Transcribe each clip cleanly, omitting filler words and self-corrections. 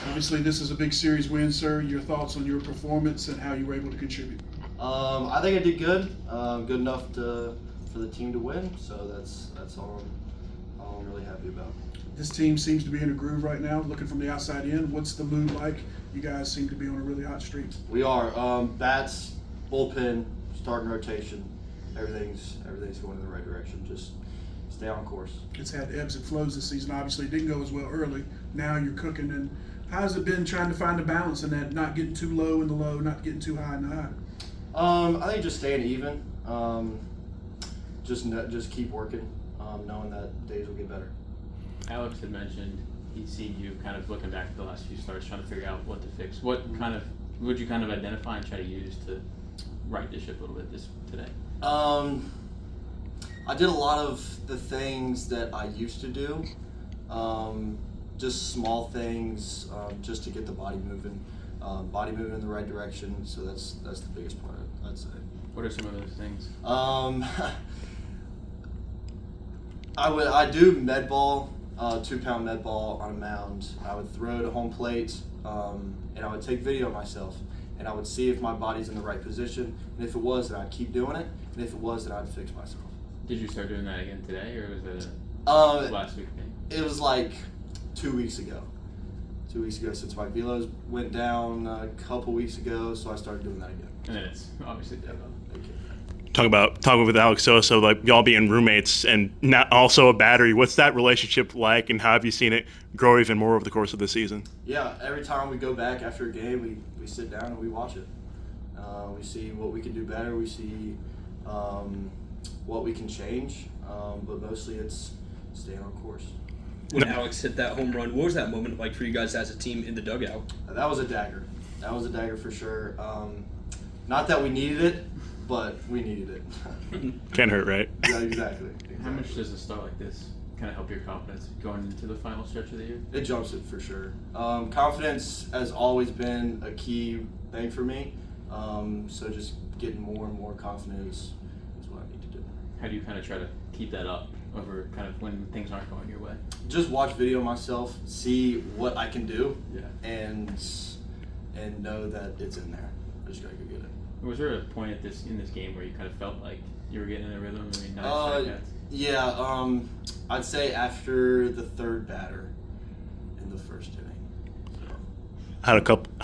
Obviously, this is a big series win, sir. Your thoughts on your performance and how you were able to contribute? I think I did good. Good enough for the team to win. So that's all I'm really happy about. This team seems to be in a groove right now. Looking from the outside in, what's the mood like? You guys seem to be on a really hot streak. We are. Bats, bullpen, starting rotation. Everything's going in the right direction. Just stay on course. It's had ebbs and flows this season. Obviously, it didn't go as well early. Now you're cooking. And how's it been trying to find a balance in that, not getting too low in the low, not getting too high in the high? I think just staying even. Just keep working, knowing that days will get better. Alex had mentioned he'd seen you kind of looking back at the last few starts, trying to figure out what to fix. What kind of would you kind of identify and try to use to right the ship a little bit today? I did a lot of the things that I used to do, just small things, just to get the body moving in the right direction. So that's the biggest part, I'd say. What are some of those things? I do med ball, 2-pound med ball on a mound. I would throw to home plate, and I would take video of myself, and I would see if my body's in the right position, and if it was, then I'd keep doing it, and if it was, then I'd fix myself. Did you start doing that again today, or was it last week thing? It was like 2 weeks ago. 2 weeks ago, since my velos went down a couple weeks ago, so I started doing that again. And then it's obviously dead on. Talking with Alex Soso, like y'all being roommates and not also a battery. What's that relationship like, and how have you seen it grow even more over the course of the season? Yeah, every time we go back after a game, we sit down and we watch it. We see what we can do better. We see what we can change, but mostly it's staying on course. When Alex hit that home run, what was that moment like for you guys as a team in the dugout? That was a dagger. That was a dagger for sure. Not that we needed it, but we needed it. Can't hurt, right? Yeah, exactly. How much does a start like this kind of help your confidence going into the final stretch of the year? It jumps it for sure. Confidence has always been a key thing for me. So just getting more and more confident is what I need to do. How do you kind of try to keep that up over kind of when things aren't going your way? Just watch video myself, see what I can do, Yeah. and know that it's in there. I just gotta go get it. Was there a point in this game where you kind of felt like you were getting in a rhythm? I mean, nice strikeouts? Yeah, I'd say after the third batter in the first inning. So. Had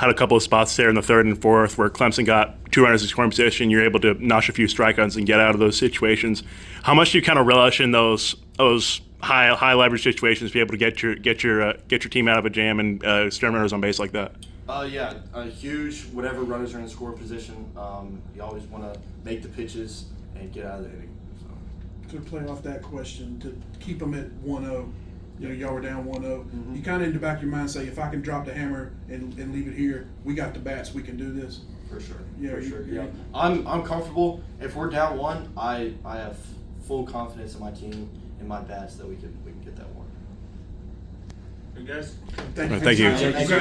a couple of spots there in the third and fourth where Clemson got 2 runners in scoring position. You're able to notch a few strikeouts and get out of those situations. How much do you kind of relish in those high leverage situations, to be able to get your team out of a jam and string runners on base like that? Yeah, a huge, whatever runners are in scoring position, you always want to make the pitches and get out of the inning. To play off that question, to keep them at 1-0, you know, y'all were down 1-0. Mm-hmm. You kind of in the back of your mind say, if I can drop the hammer and leave it here, we got the bats, we can do this. For sure. Yeah, for sure. Yeah. I'm comfortable. If we're down 1, I have full confidence in my team and my bats that we can get that one. Hey guys. Thank you. Thank you. Thank you.